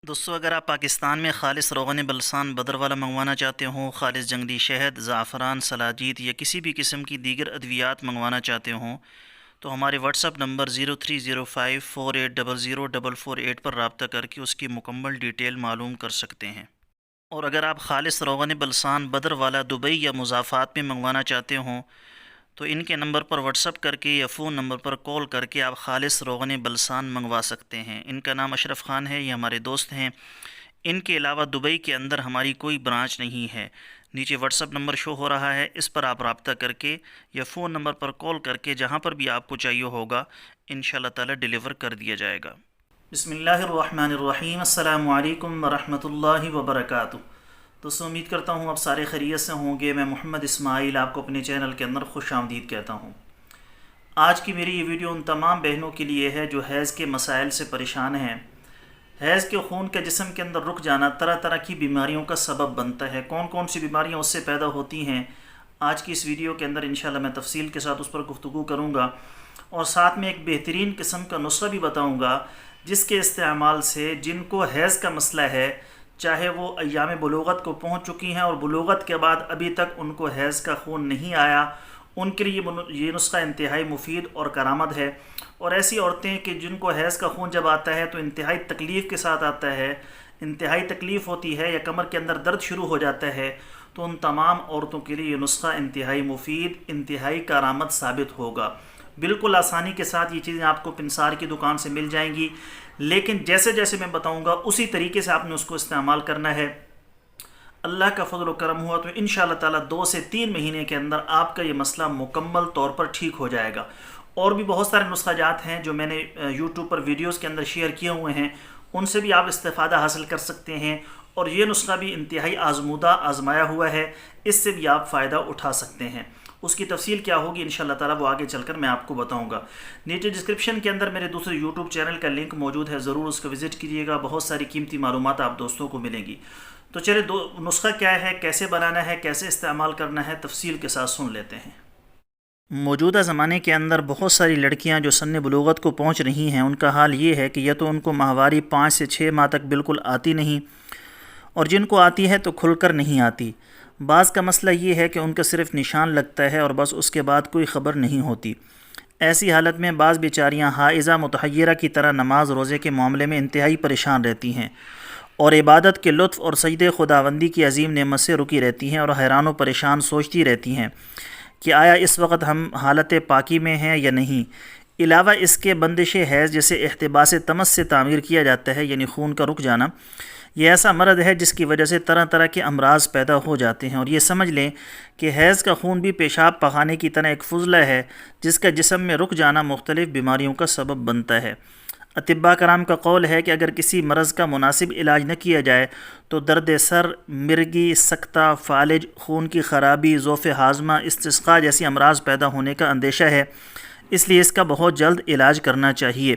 دوستو اگر آپ پاکستان میں خالص روغن بلسان بدر والا منگوانا چاہتے ہوں، خالص جنگلی شہد، زعفران، سلاجید یا کسی بھی قسم کی دیگر ادویات منگوانا چاہتے ہوں تو ہمارے واٹس اپ نمبر 030548004448 پر رابطہ کر کے اس کی مکمل ڈیٹیل معلوم کر سکتے ہیں۔ اور اگر آپ خالص روغن بلسان بدر والا دبئی یا مضافات میں منگوانا چاہتے ہوں تو ان کے نمبر پر واٹس اپ کر کے یا فون نمبر پر کال کر کے آپ خالص روغن بلسان منگوا سکتے ہیں۔ ان کا نام اشرف خان ہے، یہ ہمارے دوست ہیں۔ ان کے علاوہ دبئی کے اندر ہماری کوئی برانچ نہیں ہے۔ نیچے واٹس اپ نمبر شو ہو رہا ہے، اس پر آپ رابطہ کر کے یا فون نمبر پر کال کر کے جہاں پر بھی آپ کو چاہیے ہوگا انشاءاللہ تعالی ڈیلیور کر دیا جائے گا۔ بسم اللہ الرحمن الرحیم۔ السلام علیکم ورحمۃ اللہ وبرکاتہ۔ دوستوں امید کرتا ہوں آپ سارے خیریت سے ہوں گے۔ میں محمد اسماعیل آپ کو اپنے چینل کے اندر خوش آمدید کہتا ہوں۔ آج کی میری یہ ویڈیو ان تمام بہنوں کے لیے ہے جو حیض کے مسائل سے پریشان ہیں۔ حیض کے خون کا جسم کے اندر رک جانا طرح طرح کی بیماریوں کا سبب بنتا ہے۔ کون کون سی بیماریاں اس سے پیدا ہوتی ہیں، آج کی اس ویڈیو کے اندر انشاءاللہ میں تفصیل کے ساتھ اس پر گفتگو کروں گا، اور ساتھ میں ایک بہترین قسم کا نسخہ بھی بتاؤں گا جس کے استعمال سے جن کو حیض کا مسئلہ ہے، چاہے وہ ایام بلوغت کو پہنچ چکی ہیں اور بلوغت کے بعد ابھی تک ان کو حیض کا خون نہیں آیا، ان کے لیے یہ نسخہ انتہائی مفید اور کارآمد ہے۔ اور ایسی عورتیں کہ جن کو حیض کا خون جب آتا ہے تو انتہائی تکلیف کے ساتھ آتا ہے، انتہائی تکلیف ہوتی ہے یا کمر کے اندر درد شروع ہو جاتا ہے، تو ان تمام عورتوں کے لیے یہ نسخہ انتہائی مفید، انتہائی کارآمد ثابت ہوگا۔ بالکل آسانی کے ساتھ یہ چیزیں آپ کو پنسار کی دکان سے مل جائیں گی، لیکن جیسے جیسے میں بتاؤں گا اسی طریقے سے آپ نے اس کو استعمال کرنا ہے۔ اللہ کا فضل و کرم ہوا تو انشاءاللہ تعالی 2 سے 3 مہینے کے اندر آپ کا یہ مسئلہ مکمل طور پر ٹھیک ہو جائے گا۔ اور بھی بہت سارے نسخہ جات ہیں جو میں نے یوٹیوب پر ویڈیوز کے اندر شیئر کیے ہوئے ہیں، ان سے بھی آپ استفادہ حاصل کر سکتے ہیں، اور یہ نسخہ بھی انتہائی آزمودہ آزمایا ہوا ہے، اس سے بھی آپ فائدہ اٹھا سکتے ہیں۔ اس کی تفصیل کیا ہوگی انشاءاللہ تعالی وہ آگے چل کر میں آپ کو بتاؤں گا۔ نیچے ڈسکرپشن کے اندر میرے دوسرے یوٹیوب چینل کا لنک موجود ہے، ضرور اس کو وزٹ کیجیے گا، بہت ساری قیمتی معلومات آپ دوستوں کو ملیں گی۔ تو چلے نسخہ کیا ہے، کیسے بنانا ہے، کیسے استعمال کرنا ہے، تفصیل کے ساتھ سن لیتے ہیں۔ موجودہ زمانے کے اندر بہت ساری لڑکیاں جو سن بلوغت کو پہنچ رہی ہیں، ان کا حال یہ ہے کہ یا تو ان کو ماہواری 5 سے 6 ماہ تک بالکل آتی نہیں، اور جن کو آتی ہے تو کھل کر نہیں آتی۔ بعض کا مسئلہ یہ ہے کہ ان کا صرف نشان لگتا ہے اور بس اس کے بعد کوئی خبر نہیں ہوتی۔ ایسی حالت میں بعض بیچاریاں حائضہ متحیرہ کی طرح نماز روزے کے معاملے میں انتہائی پریشان رہتی ہیں، اور عبادت کے لطف اور سجدے خداوندی کی عظیم نعمت سے رکی رہتی ہیں، اور حیران و پریشان سوچتی رہتی ہیں کہ آیا اس وقت ہم حالت پاکی میں ہیں یا نہیں۔ علاوہ اس کے بندش حیض جسے احتباس تمس سے تعمیر کیا جاتا ہے، یعنی خون کا رک جانا، یہ ایسا مرض ہے جس کی وجہ سے طرح طرح کے امراض پیدا ہو جاتے ہیں، اور یہ سمجھ لیں کہ حیض کا خون بھی پیشاب پخانے کی طرح ایک فضلہ ہے جس کا جسم میں رک جانا مختلف بیماریوں کا سبب بنتا ہے۔ اطباء کرام کا قول ہے کہ اگر کسی مرض کا مناسب علاج نہ کیا جائے تو درد سر، مرگی، سکتہ، فالج، خون کی خرابی، ضعف ہاضمہ، استسقاء جیسی امراض پیدا ہونے کا اندیشہ ہے، اس لیے اس کا بہت جلد علاج کرنا چاہیے۔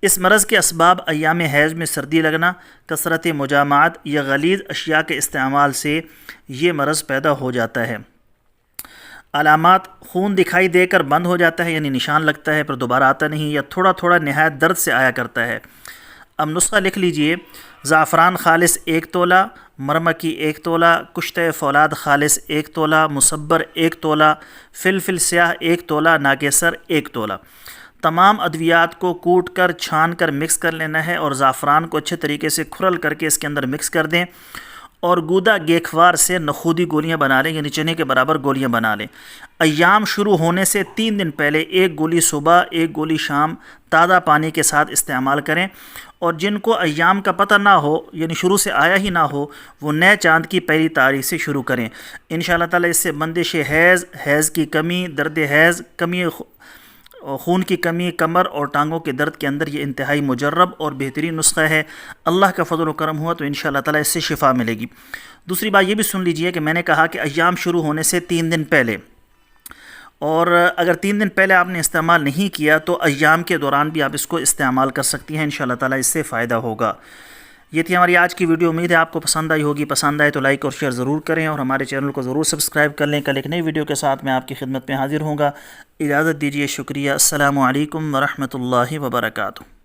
اس مرض کے اسباب ایام حیض میں سردی لگنا، کثرت مجامعات یا غلیظ اشیاء کے استعمال سے یہ مرض پیدا ہو جاتا ہے۔ علامات: خون دکھائی دے کر بند ہو جاتا ہے، یعنی نشان لگتا ہے پھر دوبارہ آتا نہیں، یا تھوڑا تھوڑا نہایت درد سے آیا کرتا ہے۔ اب نسخہ لکھ لیجئے: زعفران خالص 1 تولہ، مرمکی 1 تولہ، کشتہ فولاد خالص 1 تولہ، مصبر 1 تولہ، فلفل سیاہ 1 تولہ، ناگیسر 1 تولہ۔ تمام ادویات کو کوٹ کر چھان کر مکس کر لینا ہے، اور زعفران کو اچھے طریقے سے کھرل کر کے اس کے اندر مکس کر دیں، اور گودا گیکھوار سے نخودی گولیاں بنا لیں، یعنی چنے کے برابر گولیاں بنا لیں۔ ایام شروع ہونے سے 3 دن پہلے 1 گولی صبح، 1 گولی شام تازہ پانی کے ساتھ استعمال کریں، اور جن کو ایام کا پتہ نہ ہو، یعنی شروع سے آیا ہی نہ ہو، وہ نئے چاند کی پہلی تاریخ سے شروع کریں۔ انشاءاللہ تعالی اس سے بندش حیض، حیض کی کمی، درد حیض، خون کی کمی، کمر اور ٹانگوں کے درد کے اندر یہ انتہائی مجرب اور بہترین نسخہ ہے۔ اللہ کا فضل و کرم ہوا تو انشاءاللہ تعالی اس سے شفا ملے گی۔ دوسری بات یہ بھی سن لیجئے کہ میں نے کہا کہ ایام شروع ہونے سے 3 دن پہلے، اور اگر 3 دن پہلے آپ نے استعمال نہیں کیا تو ایام کے دوران بھی آپ اس کو استعمال کر سکتی ہیں، انشاءاللہ تعالی اس سے فائدہ ہوگا۔ یہ تھی ہماری آج کی ویڈیو، امید ہے آپ کو پسند آئی ہوگی۔ پسند آئے تو لائک اور شیئر ضرور کریں، اور ہمارے چینل کو ضرور سبسکرائب کر لیں۔ کل ایک نئی ویڈیو کے ساتھ میں آپ کی خدمت میں حاضر ہوں گا۔ اجازت دیجیے، شکریہ، السلام علیکم ورحمۃ اللہ وبرکاتہ۔